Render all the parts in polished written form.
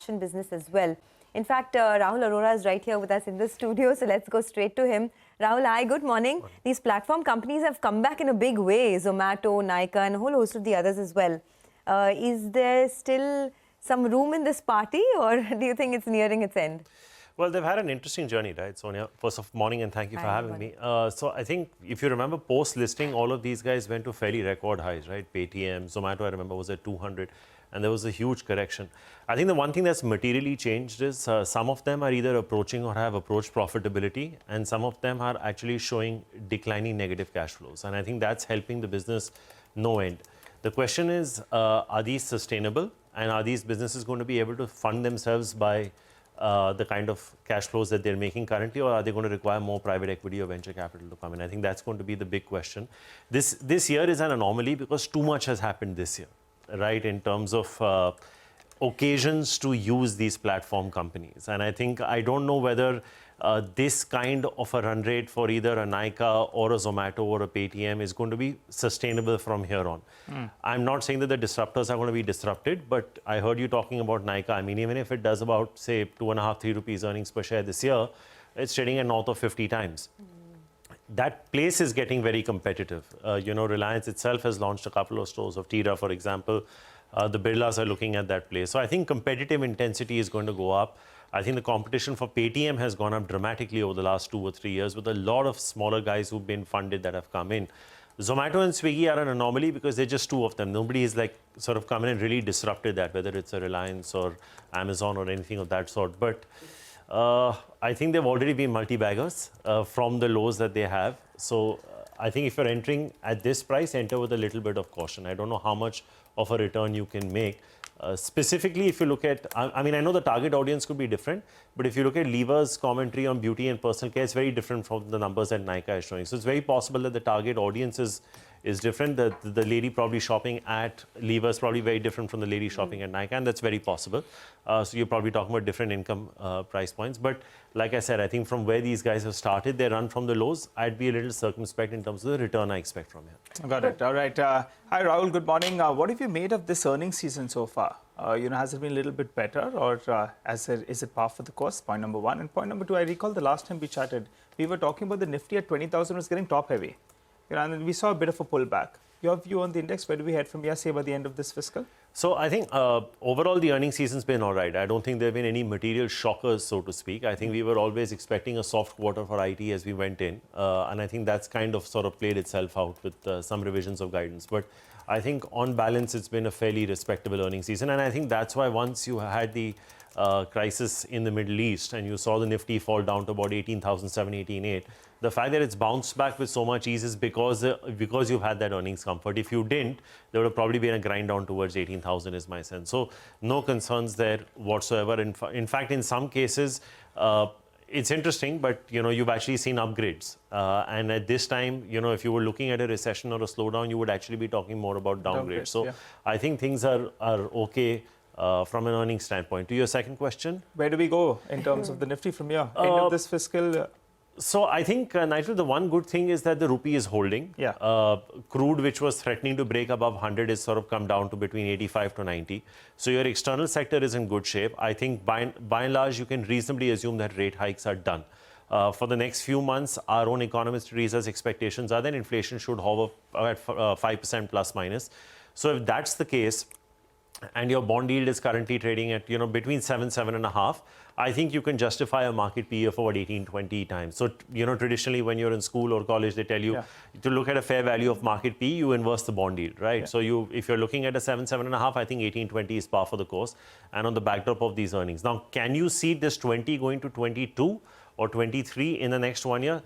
fashion business as well. In fact, Rahul Arora is right here with us in the studio, so let's go straight to him. Rahul, hi, good morning. These platform companies have come back in a big way, Zomato, Nykaa and a whole host of the others as well. Is there still some room in this party, or do you think it's nearing its end? Well, they've had an interesting journey, right, Sonia? First of morning, and thank you for having me. So I think if you remember post-listing, all of these guys went to fairly record highs, right? Paytm, Zomato, I remember, was at 200, and there was a huge correction. I think the one thing that's materially changed is some of them are either approaching or have approached profitability, and some of them are actually showing declining negative cash flows. And I think that's helping the business no end. The question is, are these sustainable? And are these businesses going to be able to fund themselves by the kind of cash flows that they're making currently, or are they going to require more private equity or venture capital to come in? I think that's going to be the big question. This year is an anomaly because too much has happened this year, right, in terms of occasions to use these platform companies. And I think, I don't know whether this kind of a run rate for either a Nykaa or a Zomato or a Paytm is going to be sustainable from here on. I'm not saying that the disruptors are going to be disrupted, but I heard you talking about Nykaa. I mean, even if it does about, say, 2.5, 3 rupees earnings per share this year, it's trading at north of 50 times. That place is getting very competitive. You know, Reliance itself has launched a couple of stores of Tira, for example. The Birlas are looking at that place. So I think competitive intensity is going to go up. I think the competition for Paytm has gone up dramatically over the last 2 or 3 years with a lot of smaller guys who've been funded that have come in. Zomato and Swiggy are an anomaly because they're just two of them. Nobody is like sort of come in and really disrupted that, whether it's a Reliance or Amazon or anything of that sort. But I think they've already been multi-baggers from the lows that they have. So I think if you're entering at this price, enter with a little bit of caution. I don't know how much of a return you can make. Specifically, if you look at, I mean, I know the target audience could be different, but if you look at Lever's commentary on beauty and personal care, it's very different from the numbers that Nykaa is showing. So it's very possible that the target audience is different. The lady probably shopping at Lever is probably very different from the lady shopping at Nykaa, and that's very possible. So you're probably talking about different income price points. But like I said, I think from where these guys have started, they run from the lows. I'd be a little circumspect in terms of the return I expect from here. Got it. All right. Hi, Rahul. Good morning. What have you made of this earnings season so far? You know, has it been a little bit better, or is it par for the course? Point number one. And point number two, I recall the last time we chatted, we were talking about the Nifty at 20,000 was getting top heavy. You know, and then we saw a bit of a pullback. Your view on the index, where do we head from here, say, by the end of this fiscal? So I think overall the earnings season's been all right. I don't think there have been any material shockers, so to speak. I think we were always expecting a soft quarter for IT as we went in. And I think that's kind of sort of played itself out with some revisions of guidance. But I think on balance, it's been a fairly respectable earnings season. And I think that's why once you had the crisis in the Middle East and you saw the Nifty fall down to about 18,700, 18,800, the fact that it's bounced back with so much ease is because you've had that earnings comfort. If you didn't, there would have probably been a grind down towards 18,000 is my sense. So no concerns there whatsoever. In fact, in some cases, it's interesting, but you know, you've actually seen upgrades. And at this time, you know, if you were looking at a recession or a slowdown, you would actually be talking more about downgrades. So yeah. I think things are okay from an earnings standpoint. To your second question, where do we go in terms of the Nifty from here? End of this fiscal. So I think, Nigel, the one good thing is that the rupee is holding. Yeah. Crude, which was threatening to break above 100, is sort of come down to between 85 to 90. So your external sector is in good shape. I think by and large, you can reasonably assume that rate hikes are done. For the next few months, our own economist Teresa's expectations are that inflation should hover at 5% plus minus. So if that's the case, and your bond yield is currently trading at, you know, between 7.5, I think you can justify a market PE of about 18, 20 times. So, you know, traditionally when you're in school or college, they tell you to look at a fair value of market PE, you inverse the bond yield, right? Yeah. So if you're looking at a 7.5, I think 18, 20 is par for the course, and on the backdrop of these earnings. Now, can you see this 20 going to 22 or 23 in the next 1 year?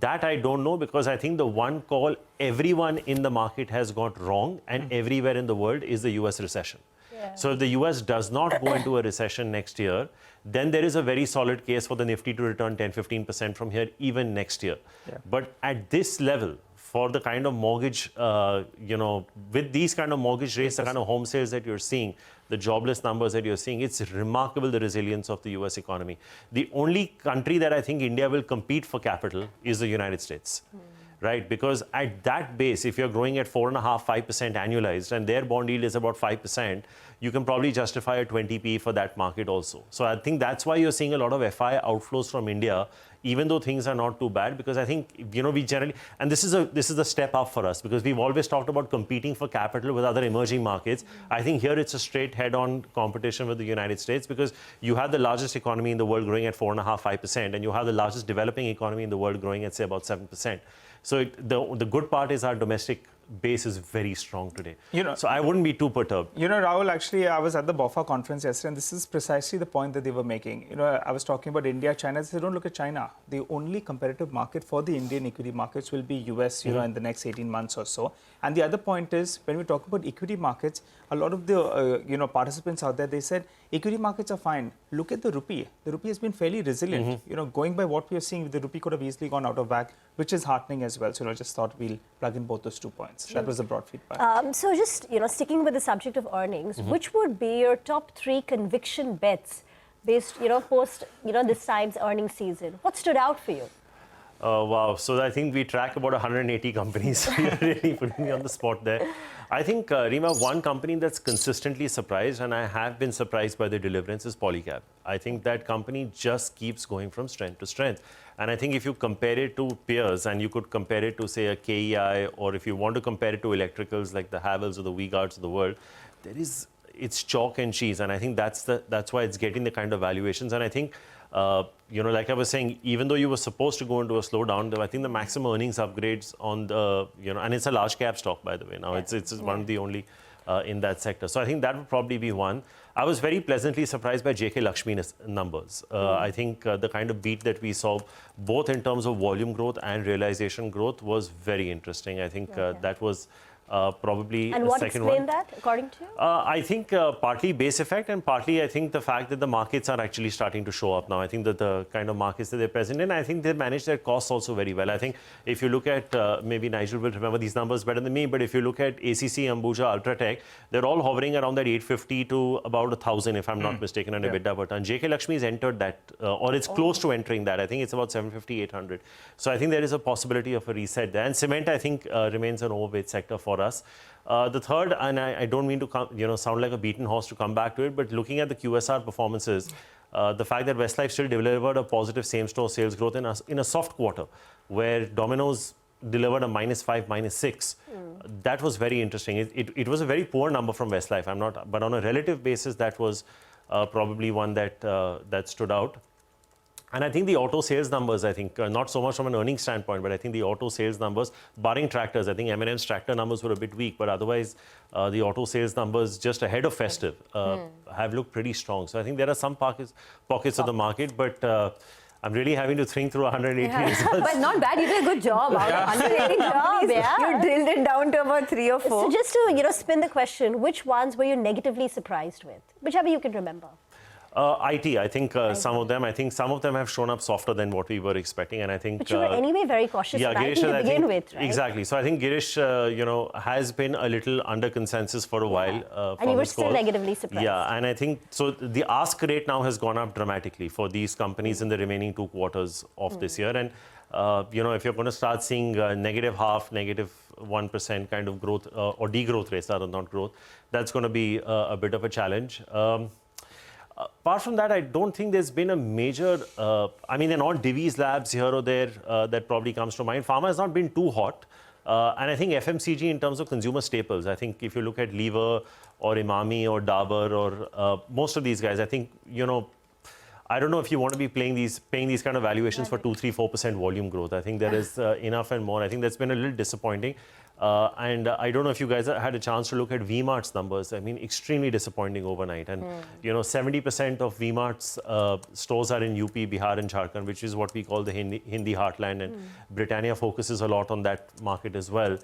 That I don't know, because I think the one call everyone in the market has got wrong and everywhere in the world is the US recession. Yeah. So if the US does not go into a recession next year, then there is a very solid case for the Nifty to return 10-15% from here even next year. Yeah. But at this level, for the kind of mortgage, you know, with these kind of mortgage rates, the kind of home sales that you're seeing, the jobless numbers that you're seeing, it's remarkable, the resilience of the US economy. The only country that I think India will compete for capital is the United States. right? Because at that base, if you're growing at 4.5%, 5% annualized, and their bond yield is about 5%, you can probably justify a 20p for that market also. So I think that's why you're seeing a lot of FI outflows from India, even though things are not too bad, because I think, we generally, and this is a step up for us, because we've always talked about competing for capital with other emerging markets. I think here it's a straight head-on competition with the United States, because you have the largest economy in the world growing at 4.5%, 5%, and you have the largest developing economy in the world growing at, say, about 7%. So the good part is our domestic base is very strong today. So I wouldn't be too perturbed. Rahul, actually, I was at the BOFA conference yesterday, and this is precisely the point that they were making. I was talking about India, China. They don't look at China. The only competitive market for the Indian equity markets will be US, in the next 18 months or so. And the other point is, when we talk about equity markets, a lot of the participants out there, they said equity markets are fine. Look at the rupee. The rupee has been fairly resilient. Going by what we are seeing, the rupee could have easily gone out of whack, which is heartening as well. So I just thought we'll plug in both those 2 points. That was the broad feedback. So just sticking with the subject of earnings, which would be your top 3 conviction bets based post this time's earnings season? What stood out for you? Wow. So I think we track about 180 companies. You're really putting me on the spot there. I think, Reema, one company that's consistently surprised, and I have been surprised by the deliverance, is Polycab. I think that company just keeps going from strength to strength. And I think if you compare it to peers, and you could compare it to, say, a KEI, or if you want to compare it to electricals like the Havels or the V-Guards of the world, it's chalk and cheese. And I think that's why it's getting the kind of valuations. And I think, like I was saying, even though you were supposed to go into a slowdown, I think the maximum earnings upgrades on the, and it's a large cap stock, by the way. Now, it's one of the only in that sector. So I think that would probably be one. I was very pleasantly surprised by JK Lakshmi numbers. I think the kind of beat that we saw, both in terms of volume growth and realization growth, was very interesting. I think that was probably and the what second explained one. that, according to you? I think partly base effect, and partly I think the fact that the markets are actually starting to show up now. I think that the kind of markets that they're present in, I think they manage their costs also very well. I think if you look at, maybe Nigel will remember these numbers better than me, but if you look at ACC, Ambuja, Ultratech, they're all hovering around that 850 to about 1,000, if I'm not mistaken, on EBITDA per ton. JK Lakshmi has entered that, or it's close to entering that. I think it's about 750, 800. So I think there is a possibility of a reset there. And cement, I think, remains an overweight sector for us. The third, and I don't mean to sound like a beaten horse to come back to it, but looking at the QSR performances, the fact that Westlife still delivered a positive same-store sales growth in a soft quarter, where Domino's delivered a -5, -6, that was very interesting. It was a very poor number from Westlife. But on a relative basis, that was probably one that stood out. And I think the auto sales numbers, I think, not so much from an earnings standpoint, but I think the auto sales numbers, barring tractors, I think M&M's tractor numbers were a bit weak, but otherwise the auto sales numbers just ahead of festive have looked pretty strong. So I think there are some pockets of the market, but I'm really having to think through 180 results. But not bad, you did a good job. Out of 180 companies, you drilled it down to about 3 or 4. So just to spin the question, which ones were you negatively surprised with? Whichever you can remember. IT, I think some of them have shown up softer than what we were expecting, and I think. But you were anyway very cautious about IT to begin with, right? Exactly. So I think Girish, has been a little under consensus for a while. And you were still negatively surprised. Yeah, and I think so. The ask rate now has gone up dramatically for these companies in the remaining 2 quarters of this year, and if you're going to start seeing -0.5%, -1% kind of growth or degrowth rates, rather not growth, that's going to be a bit of a challenge. Apart from that, I don't think there's been a major, they're not Divi's Labs here or there that probably comes to mind. Pharma has not been too hot. And I think FMCG in terms of consumer staples, I think if you look at Lever or Imami or Dabur or most of these guys, I think, I don't know if you want to be paying these kind of valuations for 2, 3, 4% volume growth. I think there is enough and more. I think that's been a little disappointing. And I don't know if you guys had a chance to look at V-Mart's numbers. I mean, extremely disappointing overnight. And, 70% of V-Mart's stores are in UP, Bihar and Jharkhand, which is what we call the Hindi heartland. And Britannia focuses a lot on that market as well.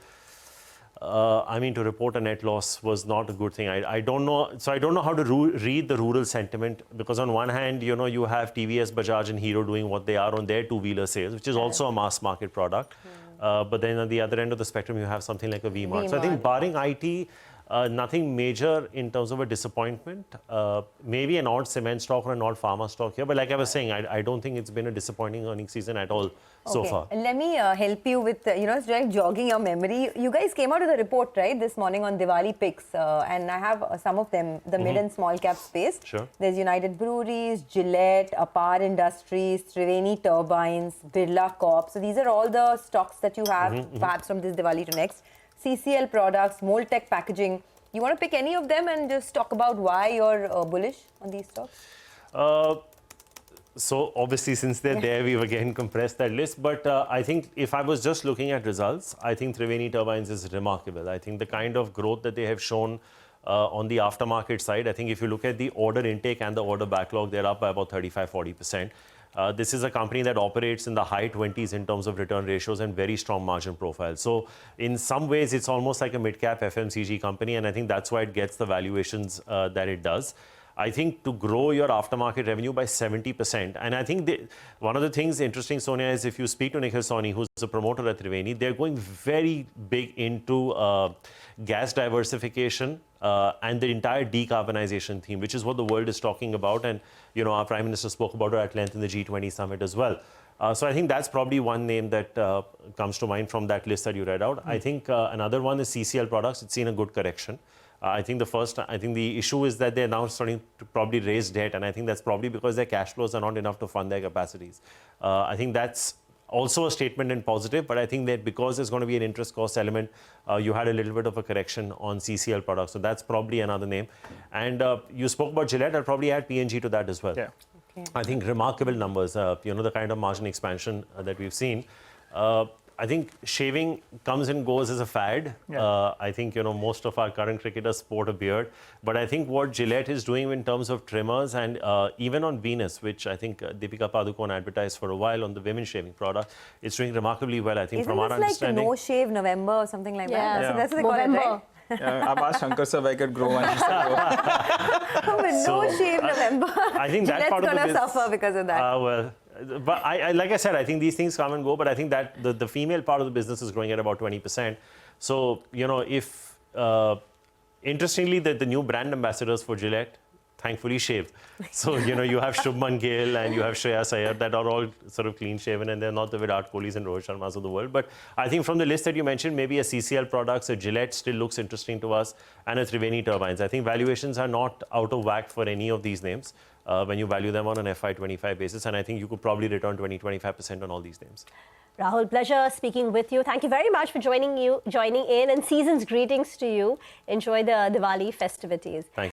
To report a net loss was not a good thing. I don't know. So I don't know how to read the rural sentiment, because on one hand, you have TVS, Bajaj and Hero doing what they are on their two-wheeler sales, which is also a mass market product. But then on the other end of the spectrum, you have something like a V-Mart. So I think barring IT, Nothing major in terms of a disappointment. Maybe an odd cement stock or an odd pharma stock here. But like I was saying, I don't think it's been a disappointing earnings season at all so far. Let me help you with, it's like jogging your memory. You guys came out with a report, right, this morning on Diwali picks. And I have some of them, the mid and small cap space. Sure. There's United Breweries, Gillette, Apar Industries, Triveni Turbines, Birla Corp. So these are all the stocks that you have, perhaps from this Diwali to next. CCL Products, Moltech Packaging. You want to pick any of them and just talk about why you're bullish on these stocks? So obviously, since they're there, we've again compressed that list. But I think if I was just looking at results, I think Triveni Turbines is remarkable. I think the kind of growth that they have shown on the aftermarket side, I think if you look at the order intake and the order backlog, they're up by about 35-40%. This is a company that operates in the high 20s in terms of return ratios and very strong margin profile. So in some ways, it's almost like a mid-cap FMCG company, and I think that's why it gets the valuations that it does. I think to grow your aftermarket revenue by 70%, and I think one of the things interesting, Sonia, is if you speak to Nikhil Sawhney, who's a promoter at Triveni, they're going very big into gas diversification and the entire decarbonization theme, which is what the world is talking about. And, our Prime Minister spoke about it at length in the G20 summit as well. So I think that's probably one name that comes to mind from that list that you read out. I think another one is CCL Products. It's seen a good correction. I think the issue is that they're now starting to probably raise debt, and I think that's probably because their cash flows are not enough to fund their capacities. I think that's also a statement in positive, but I think that because there's going to be an interest cost element, you had a little bit of a correction on CCL Products. So that's probably another name. And you spoke about Gillette. I'll probably add P&G to that as well. Yeah. Okay. I think remarkable numbers, the kind of margin expansion that we've seen. I think shaving comes and goes as a fad. Yeah. I think, most of our current cricketers sport a beard. But I think what Gillette is doing in terms of trimmers and even on Venus, which I think Deepika Padukone advertised for a while on the women's shaving product, it's doing remarkably well, I think, Isn't from our this understanding. like No Shave November or something like that? Yeah. That's what they call it, right? I've asked Shankar sir if I could grow one. He said no. But No Shave November. I think that Gillette's part of the gonna business, suffer because of that. But I like I said, I think these things come and go, but I think that the female part of the business is growing at about 20%. So, if, interestingly, the new brand ambassadors for Gillette, thankfully shaved. So, you have Shubman Gill and you have Shreya Iyer that are all sort of clean shaven, and they're not the Virat Kohlis and Rohit Sharmas of the world. But I think from the list that you mentioned, maybe a CCL Products, a Gillette still looks interesting to us, and a Triveni Turbines. I think valuations are not out of whack for any of these names when you value them on an FY25 basis. And I think you could probably return 20-25% on all these names. Rahul, pleasure speaking with you. Thank you very much for joining in, and season's greetings to you. Enjoy the Diwali festivities. Thank you.